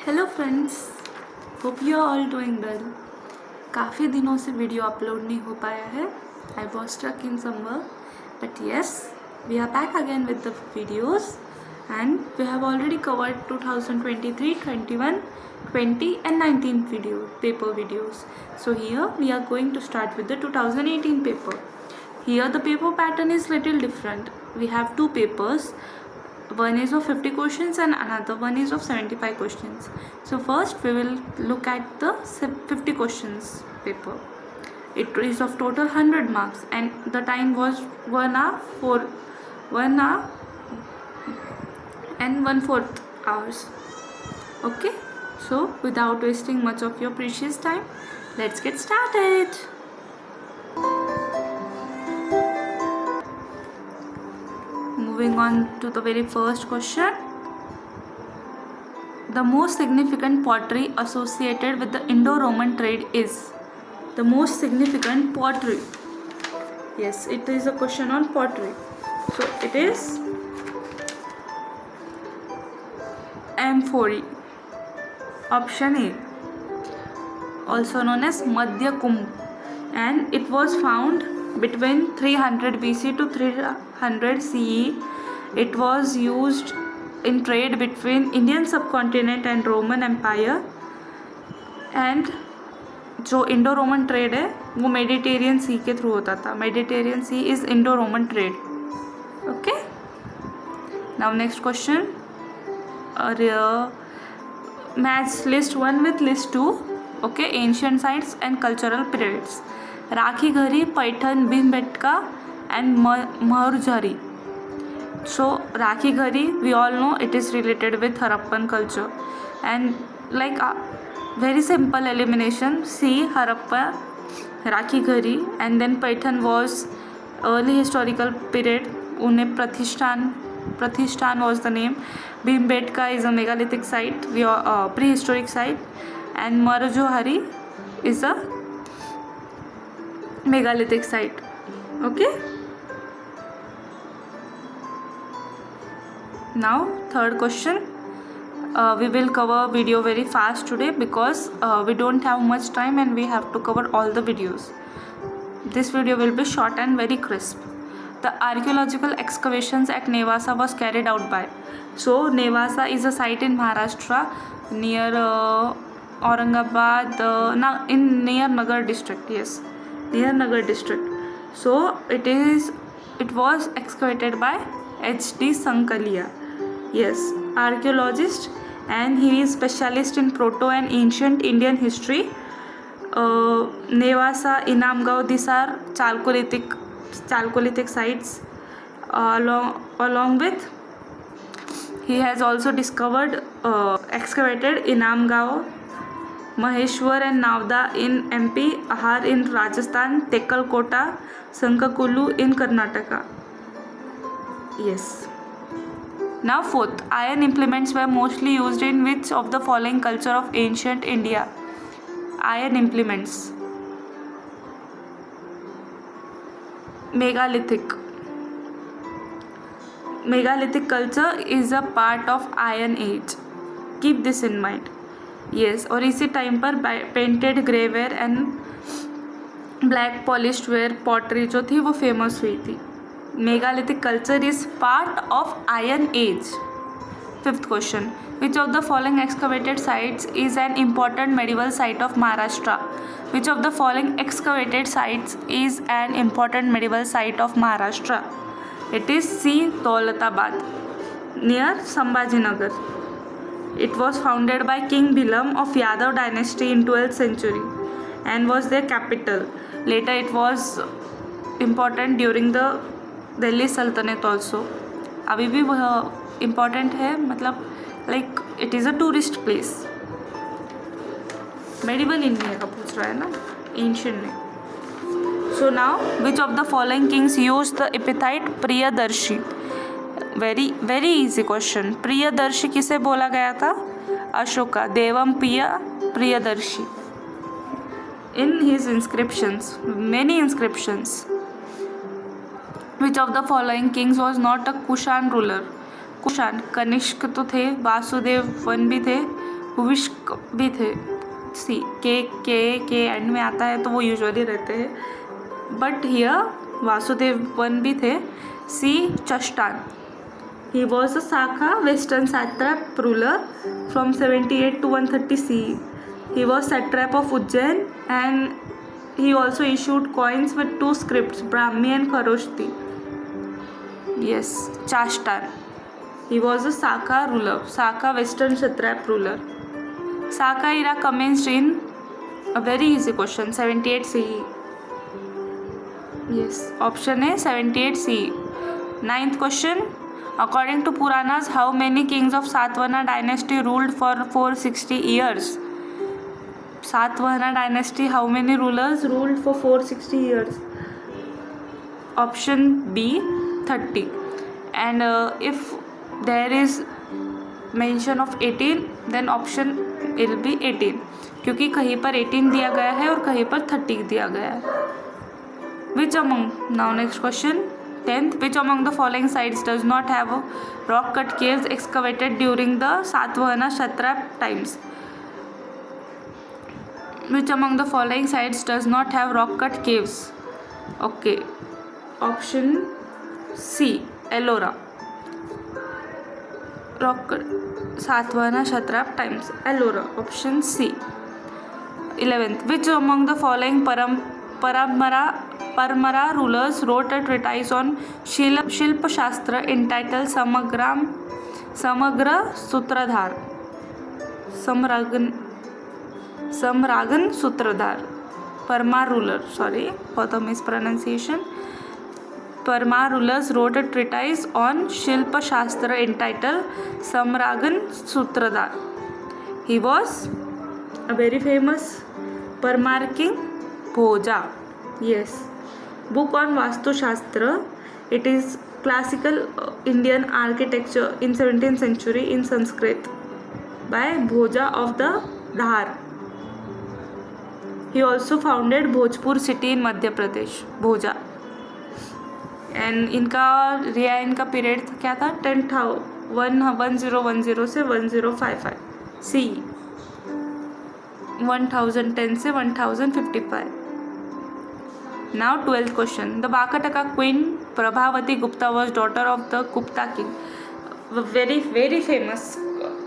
Hello friends, hope you are all doing well. काफ़ी दिनों से वीडियो अपलोड नहीं हो पाया है। I was struck in summer, but yes, we are back again with the videos and we have already covered 2023, 21, 20 and 19 paper videos. So here we are going to start with the 2018 paper. Here the paper pattern is little different. We have two papers. One is of 50 questions and another one is of 75 questions. So first we will look at the 50 questions paper. It is of total 100 marks and the time was 1 hour and 1/4 hours. Okay, so without wasting much of your precious time, let's get started. Moving on to the very first question. The most significant pottery associated with the Indo-Roman trade is? The most significant pottery. Yes, it is a question on pottery. So it is amphory. Option A, also known as Madhya Kumbh, and it was found between 300 BC to 300 CE. It was used in trade between Indian subcontinent and Roman Empire. And जो Indo Roman trade है वो Mediterranean sea के through होता था. Mediterranean sea is Indo Roman trade. Okay, now next question. Match list 1 with list 2. Okay, ancient sites and cultural periods. Rakhi Ghari, Paitan, Bhimbetka and Mahurjari. So Rakhi Ghari, we all know it is related with Harappan culture, and like very simple elimination. C, Harappa, Rakhi Ghari, and then Paitan was early historical period. Une Pratishthan was the name. Bhimbetka is a megalithic site, prehistoric site, and Mahurjari is a megalithic site. Okay. Now third question. We will cover video very fast today because we don't have much time and we have to cover all the videos. This video will be short and very crisp. The archaeological excavations at Nevasa was carried out by. So Nevasa is a site in Maharashtra near Aurangabad, near Nagar district. Yes, near Nagar district. So it was excavated by H.D. Sankalia. Yes, archaeologist, and he is specialist in proto and ancient Indian history. Nevasa, Inamgaon, these are Chalcolithic sites. Along with, he has also excavated Inamgaon, Maheshwar and Navda in MP, Ahar in Rajasthan, Tekalkota, Sankakulu in Karnataka. Yes. Now fourth, iron implements were mostly used in which of the following culture of ancient India? Iron implements. Megalithic culture is a part of Iron Age. Keep this in mind. Yes, और इसी time पर painted grey ware and black polished where pottery जो थी वो famous हुई थी. Megalithic culture is part of Iron Age. Fifth question. Which of the following excavated sites is an important medieval site of Maharashtra? Which of the following excavated sites is an important medieval site of Maharashtra? It is C, Daulatabad, near Sambhajinagar. It was founded by King Bhilam of Yadav dynasty in 12th century and was their capital. Later it was important during the Delhi Sultanate also. अभी भी वह important है, मतलब like it is a tourist place. Medieval India का पूछ रहा है ना, ancient में. So now, which of the following kings used the epithet Priyadarshi? Very easy question. Priyadarshi किसे बोला गया था? अशोका. देवम Priyadarshi. In his inscriptions, many inscriptions. Which of the following kings was not a Kushan ruler? Kushan, Kanishka तो थे, Vasudev one भी थे, हुविष्क भी थे, सी के एंड में आता है तो वो यूजुअली रहते हैं, बट हियर वासुदेव वन भी थे. सी चष्टान. He was a Sakha western satrap ruler from 78 to 130 CE. He was satrap of Ujjain and he also issued coins with two scripts, Brahmi and Kharoshti. Yes, Chashtan. He was a Sakha ruler, Sakha western satrap ruler. Sakha era commenced in a very easy question, 78 CE. Yes, option A 78 CE. Ninth question. According to Puranas, how many kings of Satvana dynasty ruled for 460 years? Satvana dynasty, how many rulers ruled for 460 years? Option B 30. And if there is mention of 18, then option will be 18, क्योंकि कहीं पर 18 दिया गया है और कहीं पर 30 दिया गया है. Which among, now next question. 10th, which among the following sites does not have rock cut caves excavated during the Satvahana Kshatrap times? Which among the following sites does not have rock cut caves? Okay, option C Ellora. Rock cut Satvahana Kshatrap times, Ellora, option C. 11th, which among the following Parmara rulers wrote a treatise on Shilpa Shastra entitled Samagra Sutradhar? Samragan Sutradhar. Parmar ruler, sorry for the mispronunciation. Parmar rulers wrote a treatise on Shilpa Shastra entitled Samragan Sutradhar. He was a very famous Parmar king, Bhoja. Yes. Book on Vastu Shastra. It is classical Indian architecture in 17th century in Sanskrit by Bhoja of the Dhar. He also founded Bhojpur city in Madhya Pradesh, Bhoja. And इनका period क्या था? 1010 से 1055 CE, 1010 से 1055. Now 12th question. The Vakataka queen Prabhavati Gupta was daughter of the Gupta king. Very very famous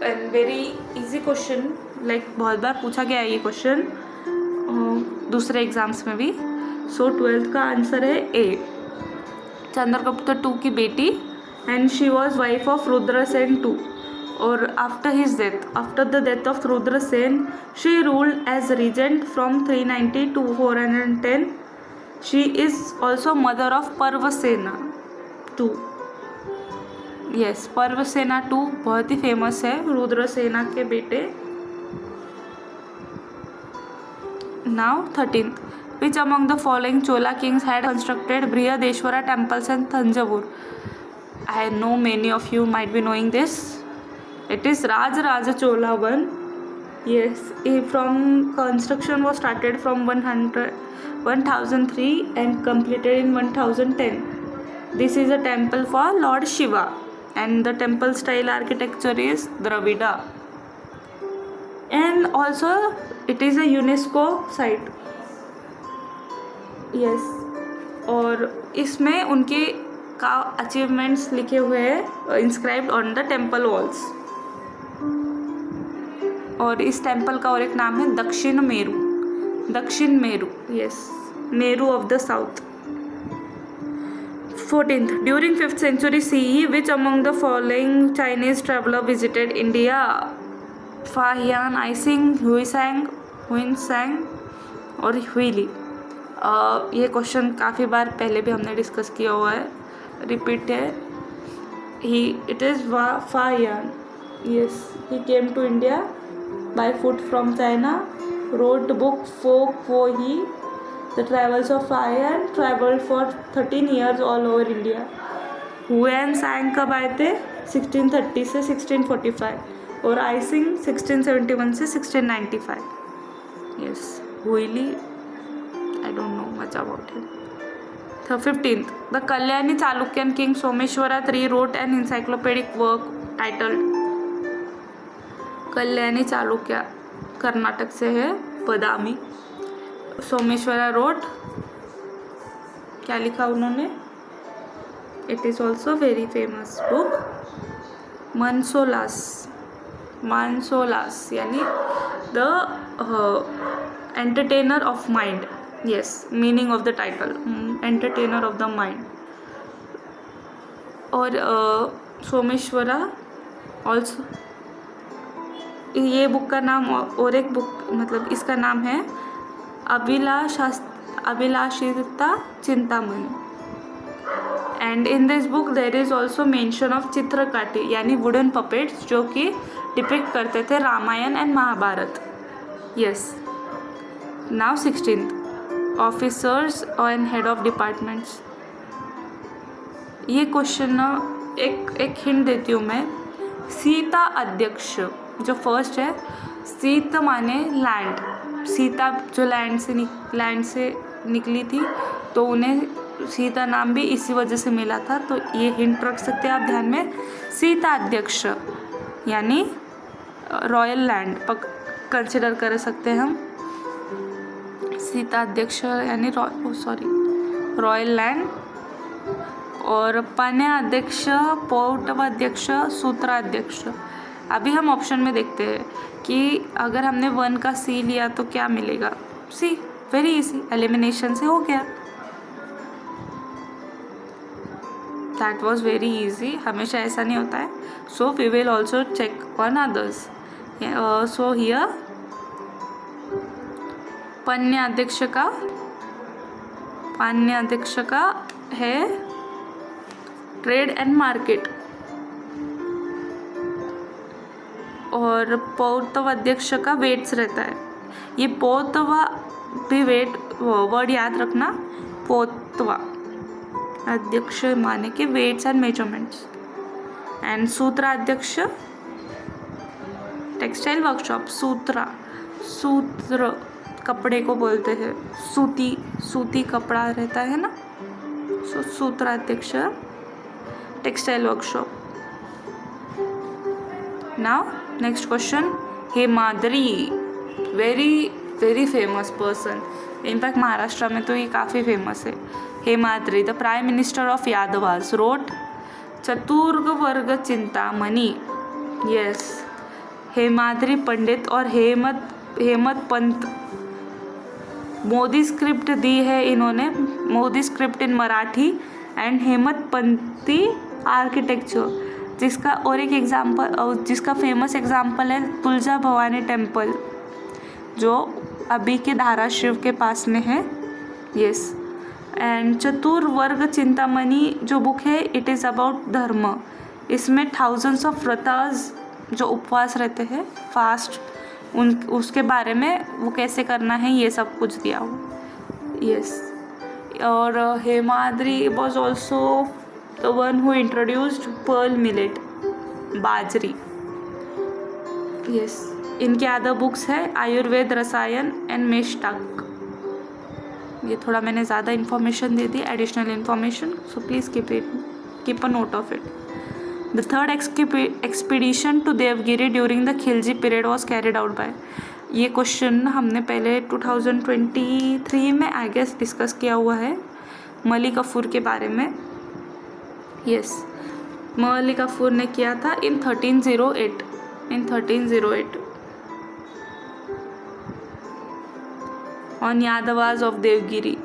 and very easy question. Like बहुत बार पूछा गया है ये क्वेश्चन दूसरे एग्जाम्स में भी. सो 12th का आंसर है ए, चंद्रगुप्त टू की बेटी. And she was wife of Rudrasena two. और after the death of Rudrasena she ruled as regent from 390 to 410. She is also mother of Parvasena II. Yes, Parvasena II बहुत ही famous है, रुद्रसेना के बेटे. Now 13th. Which among the following Chola kings had constructed Brihadeshwara temples in Thanjavur? I know many of you might be knowing this. It is Rajaraja Chola I. Yes, from construction was started from 1003 and completed in 1010. This is a temple for Lord Shiva and the temple style architecture is Dravida. And also it is a UNESCO site. Yes, और इसमें उनके का achievements लिखे हुए हैं inscribed on the temple walls. और इस temple का और एक नाम है दक्षिण Meru. Yes, Meru of the south. 14th. During 5th century CE, which among the following Chinese traveler visited India? Fa Hian, Ising, Huinsang और हुईली. ये क्वेश्चन काफ़ी बार पहले भी हमने डिस्कस किया हुआ है, रिपीट है. It is Fa Hian. Yes, he came to India by foot from China, wrote book Folk Wo He, The Travels of Fa Hian, traveled for 13 years all over India. Hiuen Tsang कब आए थे? 1630 से 1645 और icing 1671 से 1695. Yes, हुईली I don't know much about him. 15th. The Kalyani Chalukyan king Someshwara III wrote an encyclopedic work titled Kalyani Chalukya Karnataka से है, बदामी। Someshwara road, क्या लिखा उन्होंने? It is also very famous book. Manasollasa यानी the entertainer of mind. Yes, meaning of the title, entertainer of the mind. और Someshwara also, ये book का नाम, और एक बुक मतलब इसका नाम है Abhilashita Chintamani. And in this book there is also mention of Chitrakathi यानी वुडन पपेट्स, जो कि डिपिक्ट करते थे Ramayana and Mahabharata. Yes. Now 16th, officers and head of departments. ये क्वेश्चन एक हिंट देती हूँ मैं। सीता अध्यक्ष जो फर्स्ट है, सीता माने लैंड, सीता जो लैंड से निकली थी, तो उन्हें सीता नाम भी इसी वजह से मिला था। तो ये हिंट रख सकते हैं आप ध्यान में। सीता अध्यक्ष यानी रॉयल लैंड कंसिडर कर सकते हैं हम। सीता अध्यक्ष यानी रॉयल लैंड। और पण्याध्यक्ष, पौटवाध्यक्ष, सूत्राध्यक्ष। अभी हम ऑप्शन में देखते हैं कि अगर हमने 1 का सी लिया तो क्या मिलेगा। सी, वेरी इजी, एलिमिनेशन से हो गया। That was very easy. हमेशा ऐसा नहीं होता है। So we will also check on others. So here पण्याध्यक्ष का है ट्रेड एंड मार्केट। और पौर्तव अध्यक्ष का वेट्स रहता है। ये पौर्तवा भी वेट वर्ड याद रखना, पौर्तवा अध्यक्ष माने के वेट्स एंड मेजरमेंट्स। एंड सूत्राध्यक्ष टेक्सटाइल वर्कशॉप। सूत्र कपड़े को बोलते हैं, सूती कपड़ा रहता है ना। सो सूत्राध्यक्ष textile workshop. Now next question, Hemadri, very famous person. In fact Maharashtra में तो ये काफ़ी फेमस है। Hemadri, the prime minister of Yadavas, wrote Chaturvarga Chintamani. Yes, Hemadri Pandit और हेमत पंत। मोदी स्क्रिप्ट दी है इन्होंने, Modi script in Marathi and Hemadpanti architecture, जिसका और एक एग्जाम्पल, जिसका फेमस एग्जाम्पल है तुलजा भवानी टेम्पल, जो अभी के धाराशिव के पास में है। यस। एंड चतुर्वर्ग चिंतामणि जो बुक है, इट इज़ अबाउट धर्म। इसमें थाउजेंड्स ऑफ व्रतास जो उपवास रहते हैं, फास्ट, उसके बारे में, वो कैसे करना है, ये सब कुछ दिया हुआ। यस। और Hemadri was also the one who introduced pearl millet, बाजरी। यस। इनके अदर बुक्स है आयुर्वेद, रसायन एंड मेष्टाक। ये थोड़ा मैंने ज़्यादा इन्फॉर्मेशन दे दी, additional information, so please keep a note of it. The third expedition to Devagiri during the Khilji period was carried out by. ये क्वेश्चन हमने पहले 2023 में आई गेस डिस्कस किया हुआ है, मलिक काफूर के बारे में। यस, मलिक काफूर ने किया था इन 1308 on Yadavas of Devgiri.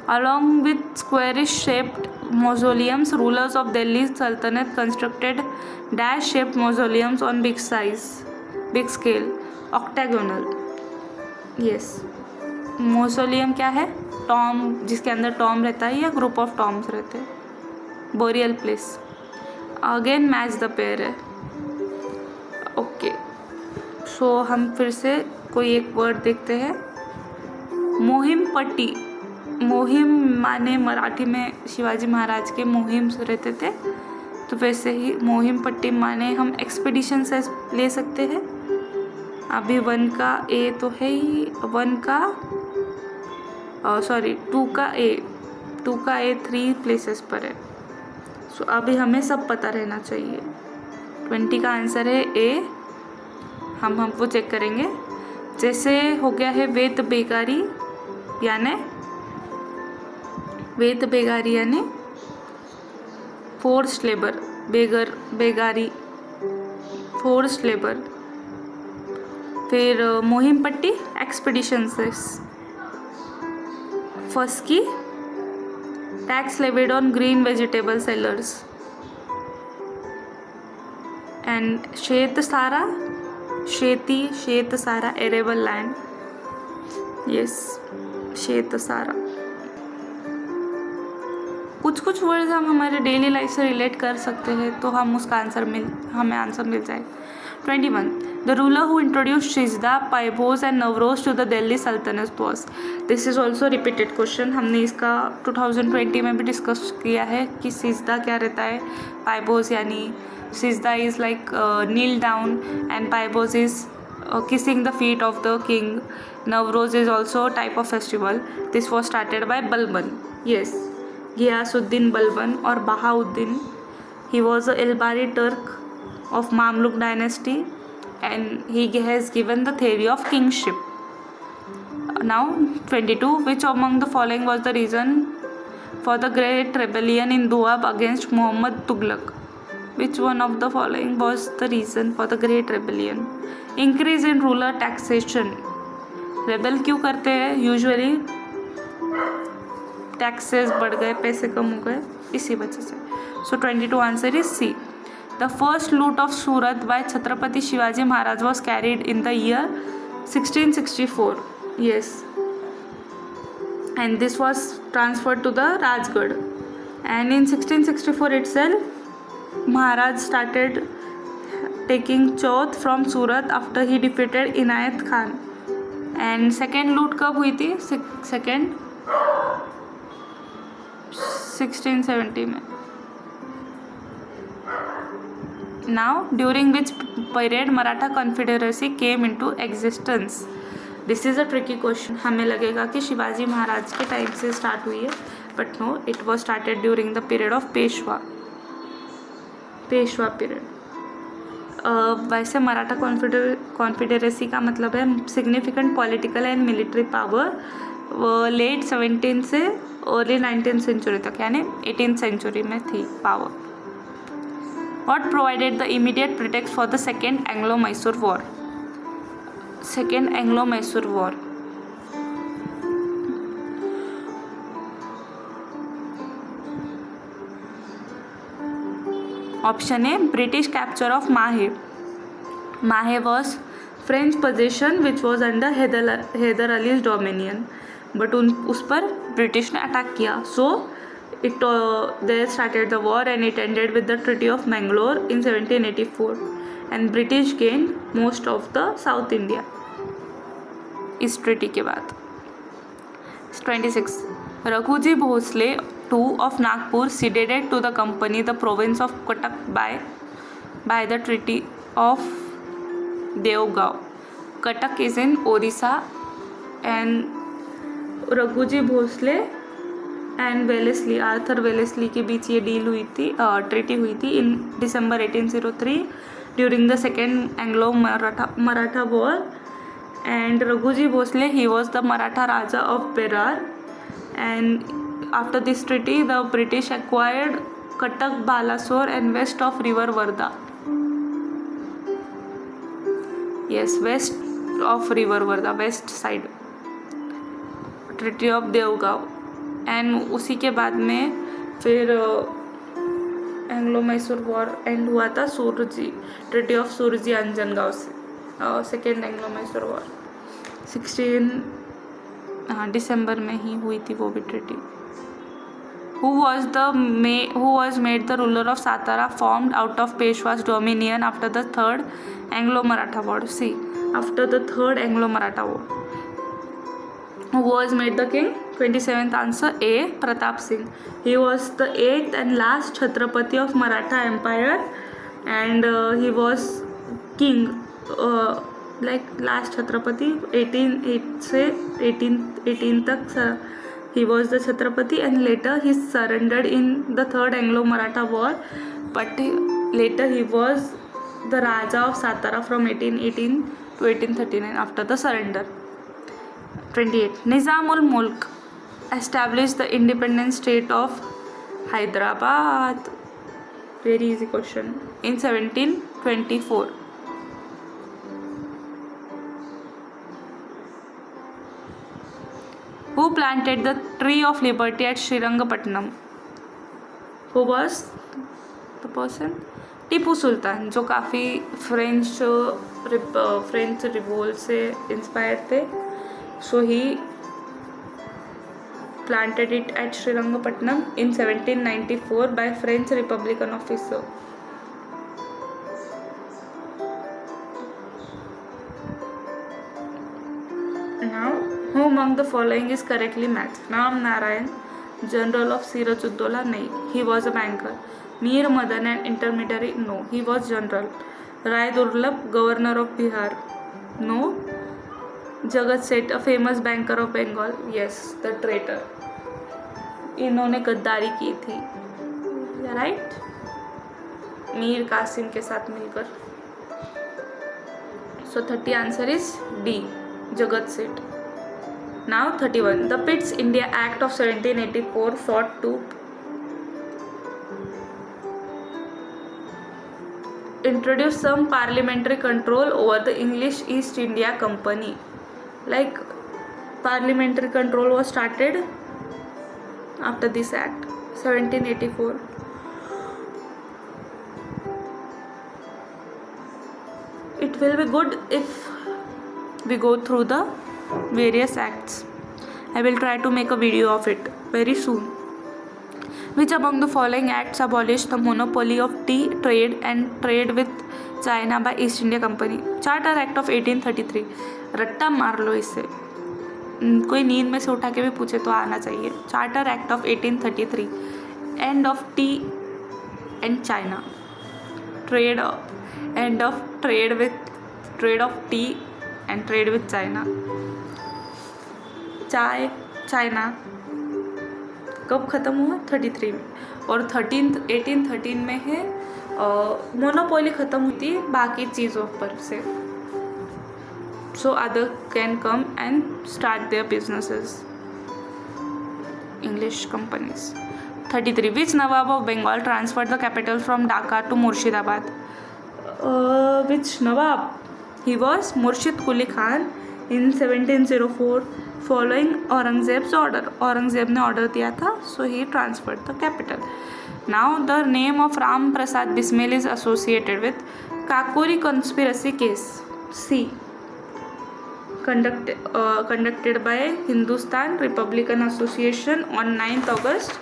Along with squarish shaped mausoleums, rulers of Delhi Sultanate constructed dash shaped mausoleums on big scale, octagonal. Yes, mausoleum क्या है? टॉम, जिसके अंदर टॉम रहता है या ग्रुप ऑफ टॉम्स रहते हैं, boreal place. Again match the pair है। ओके, सो हम फिर से कोई एक वर्ड देखते हैं। मोहिम पट्टी। मोहिम माने मराठी में शिवाजी महाराज के मुहिम रहते थे, तो वैसे ही मोहिम पट्टी माने हम एक्सपीडिशन से ले सकते हैं। अभी 1 का ए तो है ही, 2 का ए 3 प्लेसेस पर है। सो अभी हमें सब पता रहना चाहिए। 20 का आंसर है ए। हम वो चेक करेंगे। जैसे हो गया है वेद बेगारी यानी फोर्स्ड लेबर, बेगारी फोर्स्ड लेबर। फिर मोहिम पट्टी एक्सपेडिशंस। फस्की tax levied on green vegetable sellers. And श्वेत सारा एरेबल लैंड। यस, श्वेत सारा। कुछ वर्ड्स हम हमारे डेली लाइफ से रिलेट कर सकते हैं तो हमें आंसर मिल जाए। 21. The ruler who introduced Shizda, Paibos and Navroz to the Delhi Sultanate was. This is also repeated question. हमने इसका 2020 में भी डिस्कस किया है कि सिजदा क्या रहता है। पाइबोस यानी सिजदा is like kneel down and पाइबोस is kissing the feet of the king. Navroz is also a type of festival. This was started by Balban. Yes, Ghiyasuddin Balban or Bahauddin. He was a Ilbari Turk of Mamluk dynasty and he has given the theory of kingship. Now 22. Which among the following was the reason for the great rebellion in Doab against Muhammad Tughlaq? Which one of the following was the reason for the great rebellion? Increase in ruler taxation. Rebel क्यों करते हैं? Usually taxes बढ़ गए, पैसे कम हो गए, इसी वजह से। So 22 answer is C. The first loot of Surat by Chhatrapati Shivaji Maharaj was carried in the year 1664. Yes. And this was transferred to the Rajgarh. And in 1664 itself, Maharaj started taking Chauth from Surat after he defeated Inayat Khan. And second loot कब हुई थी? Second 1670 में. Now, during which period Maratha Confederacy came into existence? This is a tricky question. हमें लगेगा कि शिवाजी महाराज के time से start हुई है, but no, it was started during the period of Peshwa period. वैसे मराठा कॉन्फेडरेसी का मतलब है significant political and military power. Late 17 से अर्ली 19th सेंचुरी तक यानी 18th सेंचुरी में थी power. What provided the immediate pretext for the Second Anglo-Mysore War? Second Anglo-Mysore War. Option A, British capture of Mahe. Mahe was French possession which was under Hyder Ali's dominion, but उस पर British ने attack किया। So they started the war and it ended with the Treaty of Mangalore in 1784 and British gained most of the South India इस treaty के बाद। 26. Raghuji Bhosle II of Nagpur ceded to the company the province of Cuttack by the Treaty of Devgaon. Cuttack is in Orissa and Raghuji Bhosle and Wellesley, Arthur Wellesley के बीच ये deal हुई थी, treaty हुई थी in December 1803 during the second Anglo Maratha war. And Raghuji Bhosle he was the Maratha raja of Berar and after this treaty the British acquired Cuttack, Balasore and west of river Wardha. Yes, west of river Wardha, west side, treaty of Devgaon. And उसी के बाद में फिर Anglo Mysore war and हुआ था treaty of सूरजी Anjangaon से। Second Anglo Mysore war 16 दिसंबर में ही हुई थी वो भी treaty. Who was made the ruler of Satara, formed out of Peshwa's dominion after the third Anglo-Maratha war? See, after the third Anglo-Maratha war, who was made the king? 27th answer A, Pratap Singh. He was the 8th and last Chhatrapati of Maratha Empire and he was king like last Chhatrapati 18 तक he was the Chhatrapati and later he surrendered in the third Anglo-Maratha war, but later he was the Raja of Satara from 1818 to 1839 after the surrender. 28. Nizam ul Mulk established the independent state of Hyderabad. Very easy question. In 1724. Who planted the tree of liberty at Srirangapatnam? Who was the person? Tipu Sultan, जो काफ़ी French revolt से inspire थे. सो ही planted it at Srirangapatnam in 1794 by French Republican officer. Now, who among the following is correctly matched? Naam Narayan, General of Sirajuddaulah? No, he was a banker. Mir Madan, an intermediary? No, he was general. Rai Durlab, Governor of Bihar? No. Jagat Seth, a famous banker of Bengal? Yes, the traitor. इन्होंने गद्दारी की थी, right, Mir Qasim के साथ मिलकर. सो 30 answer is D, जगत सेठ. Now 31. The Pitt's India act of 1784 sought to introduce some parliamentary control over the English East India Company. Like parliamentary control was started after this act, 1784. It will be good if we go through the various acts. I will try to make a video of it very soon. Which among the following acts abolished the monopoly of tea trade and trade with China by East India Company? Charter Act of 1833. रट्टा मार लो इससे, कोई नींद में से उठा के भी पूछे तो आना चाहिए. Charter act of 1833. End of T and China. End of trade off T and trade with China. चाय चाइना कब ख़त्म हुआ? 33 में. और 1813 में है मोनोपोली ख़त्म होती है बाकी चीज़ों पर से. So other can come and start their businesses. English companies. 33. Which Nawab of Bengal transferred the capital from Dhaka to Murshidabad? Which Nawab? He was Murshid Quli Khan in 1704 following Aurangzeb's order. Aurangzeb ने order दिया था, so he transferred the capital. Now the name of Ram Prasad Bismil is associated with Kakori conspiracy case. C. Conducted by Hindustan Republican Association on 9th August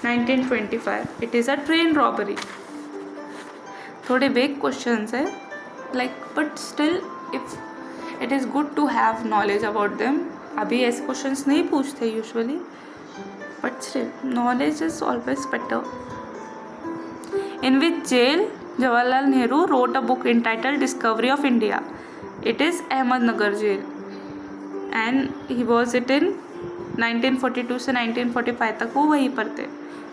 1925. It is a train robbery. थोड़े vague questions है, like, but still if it is good to have knowledge about them. अभी ऐसे questions नहीं पूछते usually, but still knowledge is always better. In which jail Jawaharlal Nehru wrote a book entitled Discovery of India? It is Ahmednagar jail. And he was it in 1942 से 1945 तक वो वहीं पर थे.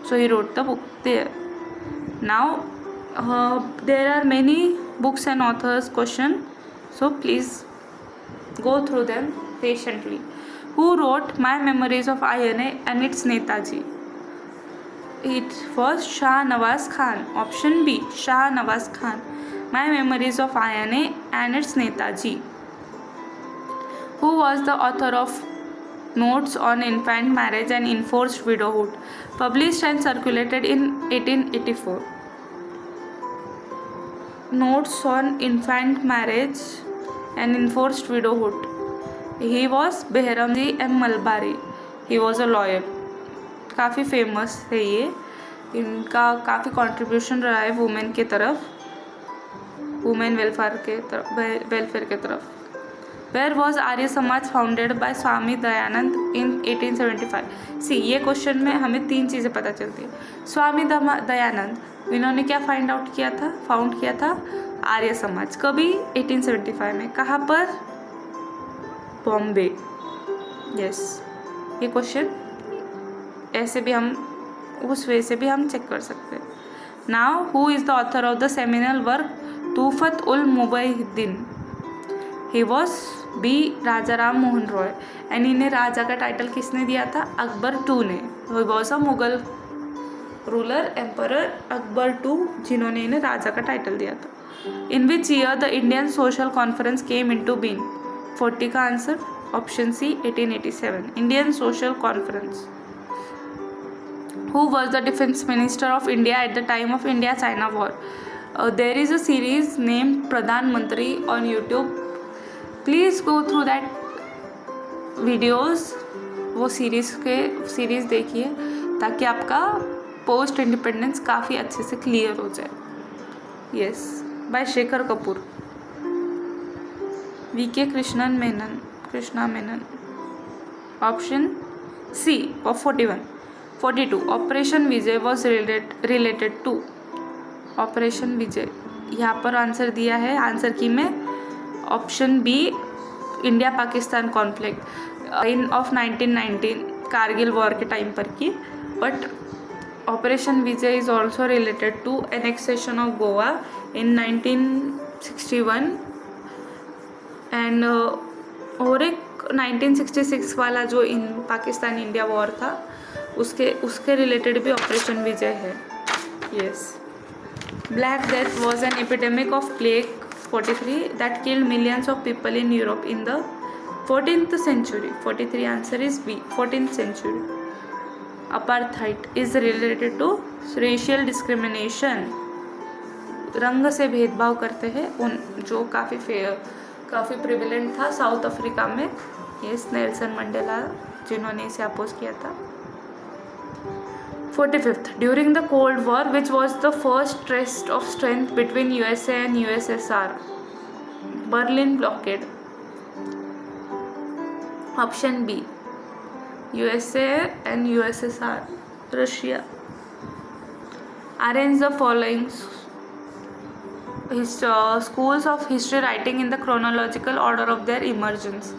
So he wrote the book there. Now there are many books and authors question, so please go through them patiently. Who wrote My Memories of INA and its Netaji? It was Shah Nawaz Khan. Option B, Shah Nawaz Khan. My Memories of INA and its Netaji. Who was the author of Notes on Infant Marriage and Enforced Widowhood, published and circulated in 1884? Notes on Infant Marriage and Enforced Widowhood. He was Behramji M. Malbari. He was a lawyer. काफ़ी famous है ये, इनका काफ़ी contribution रहा है women के तरफ, women welfare के तरफ. Where was Arya Samaj founded by Swami Dayanand इन 1875? सी, ये क्वेश्चन में हमें 3 चीज़ें पता चलती है. स्वामी दयानंद इन्होंने क्या फाउंड किया था आर्य समाज. कभी? 1875 में. कहाँ पर? बॉम्बे. यस, ये क्वेश्चन ऐसे भी हम उस वे से भी हम चेक कर सकते हैं. Now who is the author of the seminal work Tuhfat ul Muwahhidin, he was B Raja Ram Mohan Roy, and इन्हें राजा का टाइटल किसने दिया था? अकबर टू ने। He was a Mughal ruler emperor Akbar two, जिन्होंने इन्हें राजा का टाइटल दिया था। In which year the Indian social conference came into being? 40 का answer option C 1887, Indian social conference. Who was the defense minister of India at the time of India-China war? There is a series named Pradhan Mantri on YouTube. Please go through that videos. वो series देखिए ताकि आपका post independence काफ़ी अच्छे से clear हो जाए। Yes, by Shekhar Kapoor. V K. Krishna Menon. Option C of 41। 42 operation Vijay was related to? Operation Vijay यहाँ पर आंसर दिया है आंसर की में option B, India Pakistan conflict in of 1919, Kargil war के टाइम पर की। But operation Vijay is also related to annexation of Goa in 1961 and और एक 1966 वाला जो इन पाकिस्तान इंडिया वॉर था उसके रिलेटेड भी ऑपरेशन विजय है। Yes. Black death was an epidemic of plague 43 that killed millions of people in Europe in the 14th century। 43 answer is B, 14th century। Apartheid is related to racial discrimination, रंग से भेदभाव करते हैं उन जो काफ़ी prevalent था South Africa में। यस, नेल्सन मंडेला जिन्होंने इसे अपोज किया था। 45th during the cold war which was the first test of strength between USA and USSR? Berlin blockade. Option B, USA and USSR. Russia. Arrange the following schools of history writing in the chronological order of their emergence।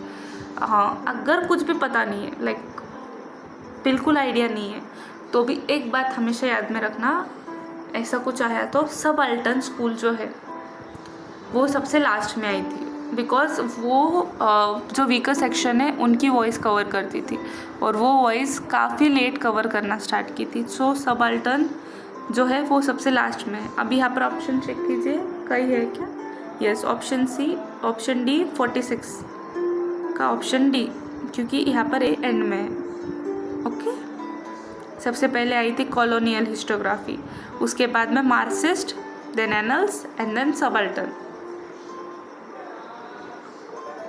हाँ, अगर कुछ भी पता नहीं है, like बिल्कुल idea नहीं है, तो भी एक बात हमेशा याद में रखना, ऐसा कुछ आया तो सबाल्टर्न स्कूल जो है वो सबसे लास्ट में आई थी, बिकॉज वो जो वीकर सेक्शन है उनकी वॉइस कवर करती थी और वो वॉइस काफ़ी लेट कवर करना स्टार्ट की थी। सो सबाल्टर्न जो है वो सबसे लास्ट में है। अभी यहाँ पर ऑप्शन चेक कीजिए, कई है क्या? Yes, option C, option D 46 का ऑप्शन डी, क्योंकि यहाँ पर ए एंड में है। ओके। सबसे पहले आई थी कॉलोनियल हिस्टोग्राफी, उसके बाद में Marxist, then Annales and then subaltern.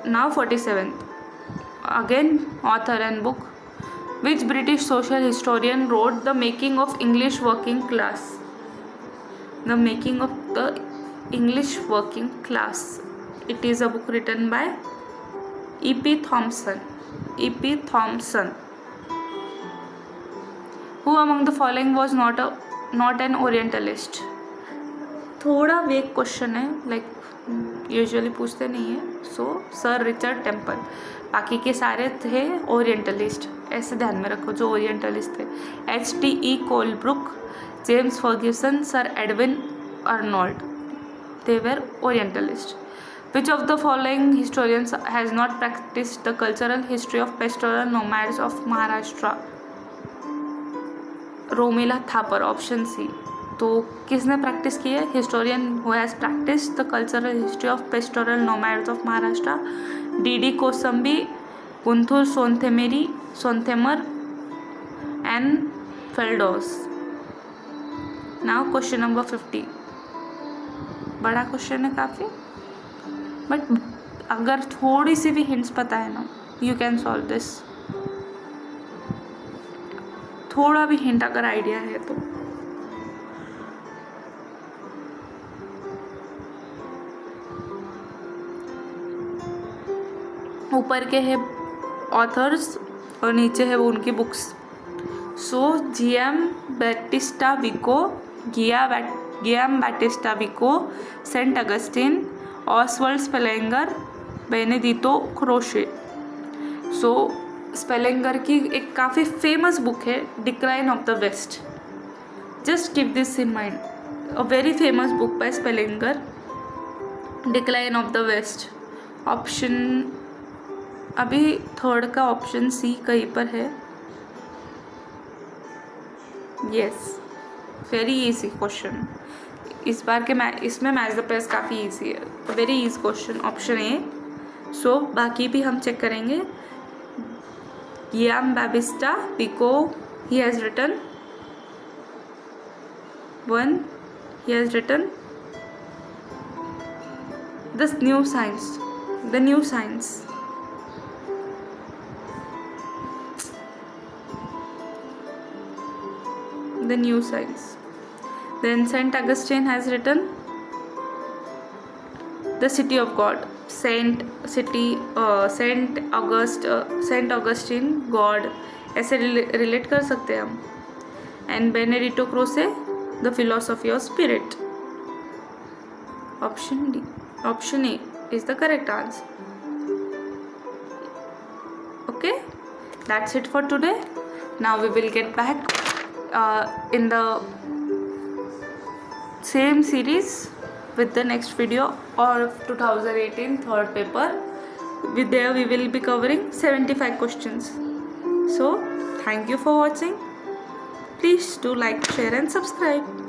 Now 47th again author and book. Which British social historian wrote The Making of English Working Class? The Making of the English Working Class. It is a book written by E.P. Thompson. E.P. Thompson. Who among the following was not an Orientalist? थोड़ा वेग question है, like usually पूछते नहीं है। So sir Richard temple, बाकी के सारे थे ओरिएंटलिस्ट, ऐसे ध्यान में रखो जो ओरिएंटलिस्ट थे। H.T.E. Colebrooke, James Fergusson, sir Edwin Arnold, they were Orientalists. Which of the following historians has not practiced the cultural history of pastoral nomads of Maharashtra? Romila Thapar, option C. तो किसने प्रैक्टिस की है? Historian who has practice the cultural history of pastoral nomads of Maharashtra, D Kosambi, Gunther Sontheimer and Feldhaus. Now question number 50, बड़ा question है काफ़ी, but अगर थोड़ी सी भी हिंट्स पता है ना, यू कैन सॉल्व दिस। थोड़ा भी हिंट अगर आइडिया है तो। ऊपर के है ऑथर्स और नीचे है वो उनकी books. So G.M. Battista Vico, Giambattista Vico, Saint Augustine, Oswald Spengler, Benedetto Croce. So Spengler की एक काफ़ी फेमस बुक है decline of the West. Just keep this in mind, a very famous book by Spengler decline of the West, option अभी third का option C कहीं पर है. Yes, very easy question. इस बार के इसमें मैच द पेयर्स काफ़ी इजी है, very easy question, option A. So बाकी भी हम चेक करेंगे. Guillaume Babista Pico, he has written one. He has written this new science, the new science. The new science. Then Saint Augustine has written the city of God. Saint Augustine God ऐसे relate कर सकते हैं हम. And Benedetto Croce the philosophy of spirit. Option D, option A is the correct answer. Okay, that's it for today. Now we will get back in the same series with the next video of 2018 third paper. There we will be covering 75 questions. So thank you for watching. Please do like, share and subscribe.